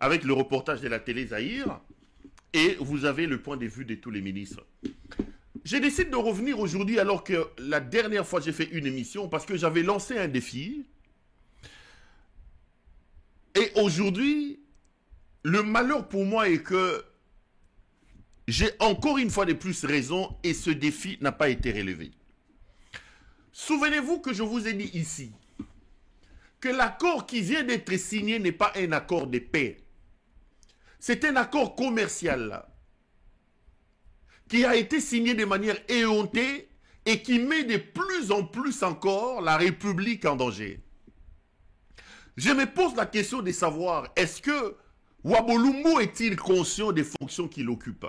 avec le reportage de la télé Zahir, et vous avez le point de vue de tous les ministres. J'ai décidé de revenir aujourd'hui alors que la dernière fois j'ai fait une émission parce que j'avais lancé un défi. Et aujourd'hui, le malheur pour moi est que j'ai encore une fois de plus raison et ce défi n'a pas été relevé. Souvenez-vous que je vous ai dit ici que l'accord qui vient d'être signé n'est pas un accord de paix. C'est un accord commercial qui a été signé de manière éhontée et qui met de plus en plus encore la République en danger. Je me pose la question de savoir, est-ce que Wabolumbu est-il conscient des fonctions qu'il occupe?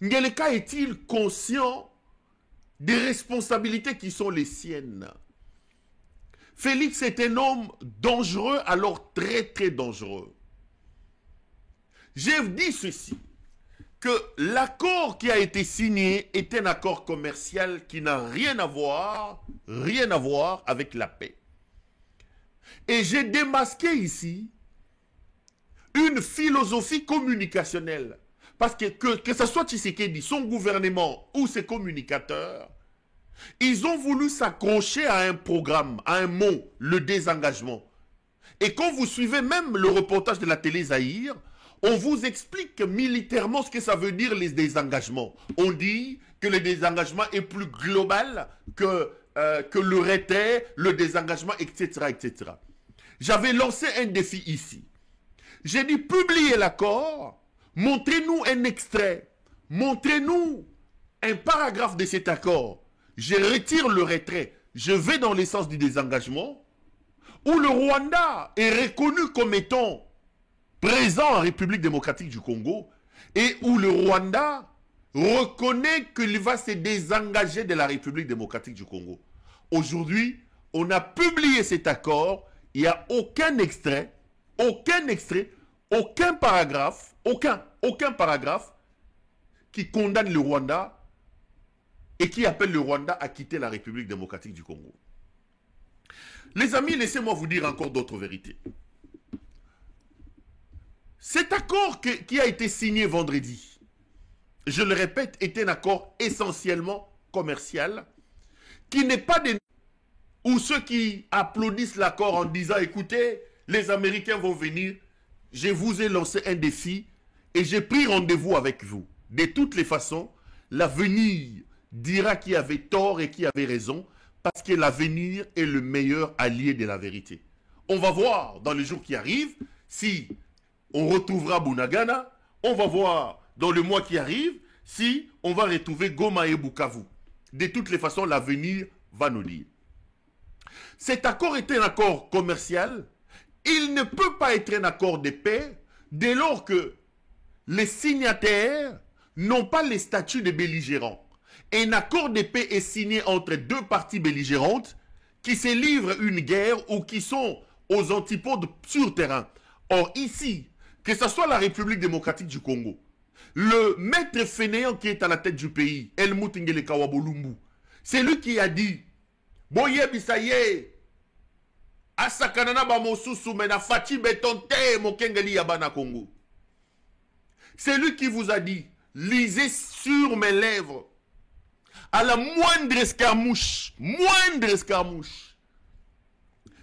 Ngeleka est-il conscient des responsabilités qui sont les siennes? Félix est un homme dangereux, alors très très dangereux. J'ai dit ceci, que l'accord qui a été signé est un accord commercial qui n'a rien à voir avec la paix. Et j'ai démasqué ici une philosophie communicationnelle. Parce que ce soit Tshisekedi, son gouvernement ou ses communicateurs, ils ont voulu s'accrocher à un programme, à un mot, le désengagement. Et quand vous suivez même le reportage de la télé Zahir, on vous explique militairement ce que ça veut dire les désengagements. On dit que le désengagement est plus global que le retrait, le désengagement, etc., etc. J'avais lancé un défi ici. J'ai dit, publiez l'accord, montrez-nous un extrait, montrez-nous un paragraphe de cet accord. Je retire le retrait, je vais dans le sens du désengagement, où le Rwanda est reconnu comme étant présent en République démocratique du Congo, et où le Rwanda reconnaît qu'il va se désengager de la République démocratique du Congo. Aujourd'hui, on a publié cet accord, il n'y a aucun extrait, aucun paragraphe, aucun paragraphe qui condamne le Rwanda et qui appelle le Rwanda à quitter la République démocratique du Congo. Les amis, laissez-moi vous dire encore d'autres vérités. Cet accord qui a été signé vendredi, je le répète, est un accord essentiellement commercial, qui n'est pas des... ou ceux qui applaudissent l'accord en disant, écoutez, les Américains vont venir, je vous ai lancé un défi et j'ai pris rendez-vous avec vous. De toutes les façons, l'avenir dira qui avait tort et qui avait raison, parce que l'avenir est le meilleur allié de la vérité. On va voir dans les jours qui arrivent si on retrouvera Bunagana, on va voir dans le mois qui arrive si on va retrouver Goma et Bukavu. De toutes les façons, l'avenir va nous dire. Cet accord est un accord commercial. Il ne peut pas être un accord de paix dès lors que les signataires n'ont pas les statuts de belligérants. Un accord de paix est signé entre deux parties belligérantes qui se livrent une guerre ou qui sont aux antipodes sur terrain. Or ici, que ce soit la République démocratique du Congo, le maître fainéant qui est à la tête du pays, Helmut Ngeleka Wabolumbu, c'est lui qui a dit Boye Bisaye Asakanana Bamosusu Mena Fati Betonte Mokengeli Yabana Congo. C'est lui qui vous a dit lisez sur mes lèvres à la moindre escarmouche,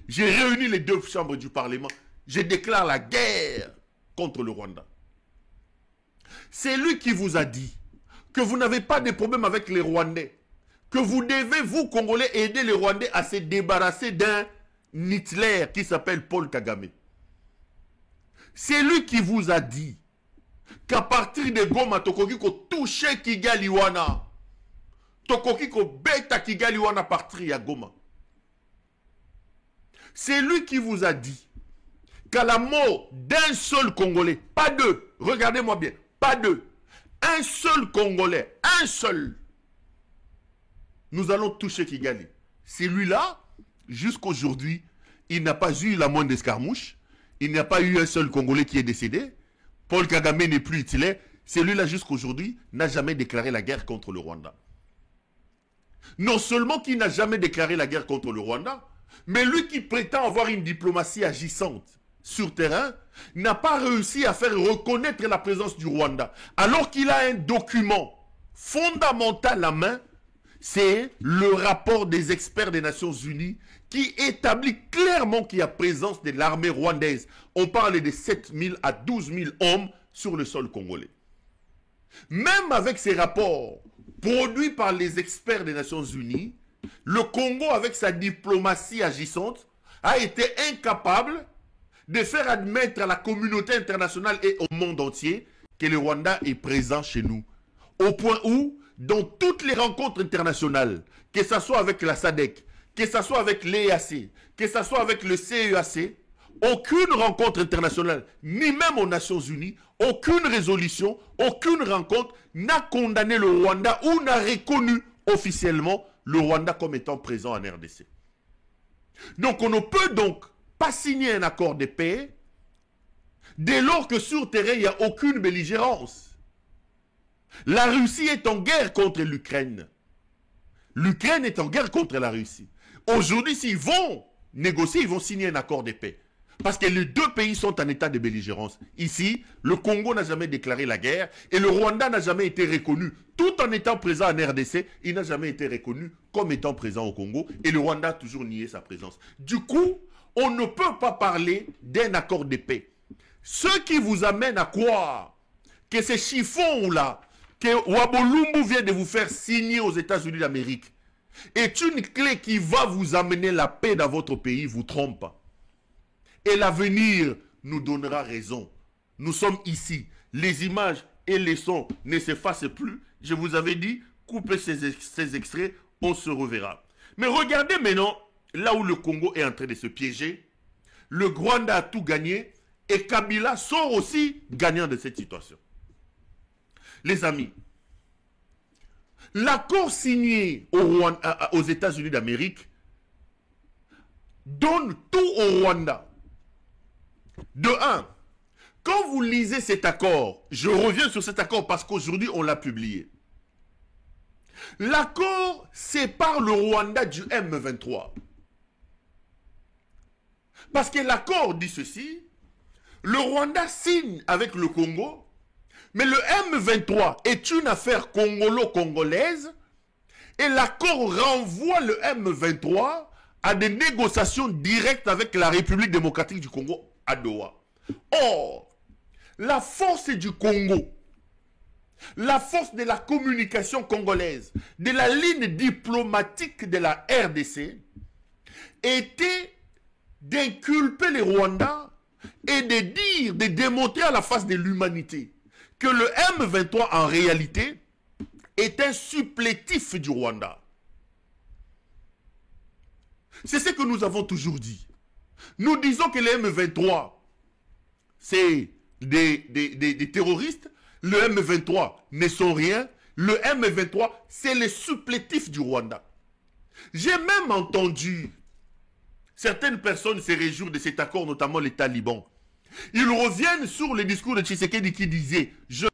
j'ai réuni les deux chambres du Parlement, je déclare la guerre contre le Rwanda. C'est lui qui vous a dit que vous n'avez pas de problème avec les Rwandais, que vous devez, vous Congolais, aider les Rwandais à se débarrasser d'un Hitler qui s'appelle Paul Kagame. C'est lui qui vous a dit qu'à partir de Goma, Tokoki ko touche Kigali wana. Tokoki ko beta Kigali wana partir à Goma. C'est lui qui vous a dit qu'à la mort d'un seul Congolais, pas deux, regardez-moi bien, pas deux, un seul Congolais, un seul, nous allons toucher Kigali. Celui-là, jusqu'aujourd'hui, il n'a pas eu la moindre escarmouche, il n'y a pas eu un seul Congolais qui est décédé, Paul Kagame n'est plus utile, celui-là jusqu'aujourd'hui n'a jamais déclaré la guerre contre le Rwanda. Non seulement qu'il n'a jamais déclaré la guerre contre le Rwanda, mais lui qui prétend avoir une diplomatie agissante, sur terrain, n'a pas réussi à faire reconnaître la présence du Rwanda. Alors qu'il a un document fondamental à main, c'est le rapport des experts des Nations Unies qui établit clairement qu'il y a présence de l'armée rwandaise. On parle de 7 000 à 12 000 hommes sur le sol congolais. Même avec ces rapports produits par les experts des Nations Unies, le Congo, avec sa diplomatie agissante, a été incapable de faire admettre à la communauté internationale et au monde entier que le Rwanda est présent chez nous. Au point où, dans toutes les rencontres internationales, que ce soit avec la SADC, que ce soit avec l'EAC, que ce soit avec le CEAC, aucune rencontre internationale, ni même aux Nations Unies, aucune résolution, aucune rencontre n'a condamné le Rwanda ou n'a reconnu officiellement le Rwanda comme étant présent en RDC. Donc on ne peut donc pas signer un accord de paix dès lors que sur terrain il n'y a aucune belligérance. La Russie est en guerre contre l'Ukraine. L'Ukraine est en guerre contre la Russie. Aujourd'hui, s'ils vont négocier, ils vont signer un accord de paix. Parce que les deux pays sont en état de belligérance. Ici, le Congo n'a jamais déclaré la guerre et le Rwanda n'a jamais été reconnu. Tout en étant présent en RDC, il n'a jamais été reconnu comme étant présent au Congo et le Rwanda a toujours nié sa présence. Du coup, on ne peut pas parler d'un accord de paix. Ce qui vous amène à croire que ces chiffons-là, que Wabolumbu vient de vous faire signer aux États-Unis d'Amérique, est une clé qui va vous amener la paix dans votre pays, vous trompe. Et l'avenir nous donnera raison. Nous sommes ici. Les images et les sons ne s'effacent plus. Je vous avais dit, coupez ces extraits, on se reverra. Mais regardez maintenant, là où le Congo est en train de se piéger, le Rwanda a tout gagné et Kabila sort aussi gagnant de cette situation. Les amis, l'accord signé aux États-Unis d'Amérique donne tout au Rwanda. De un, quand vous lisez cet accord, je reviens sur cet accord parce qu'aujourd'hui on l'a publié. L'accord sépare le Rwanda du M23. Parce que l'accord dit ceci, le Rwanda signe avec le Congo, mais le M23 est une affaire congolo-congolaise et l'accord renvoie le M23 à des négociations directes avec la République démocratique du Congo à Doha. Or, la force du Congo, la force de la communication congolaise, de la ligne diplomatique de la RDC, était d'inculper les Rwandais et de dire, de démontrer à la face de l'humanité que le M23 en réalité est un supplétif du Rwanda. C'est ce que nous avons toujours dit. Nous disons que le M23, c'est des terroristes. Le M23 ne sont rien. Le M23, c'est le supplétif du Rwanda. J'ai même entendu certaines personnes se réjouir de cet accord, notamment les talibans. Ils reviennent sur le discours de Tshisekedi qui disait « Je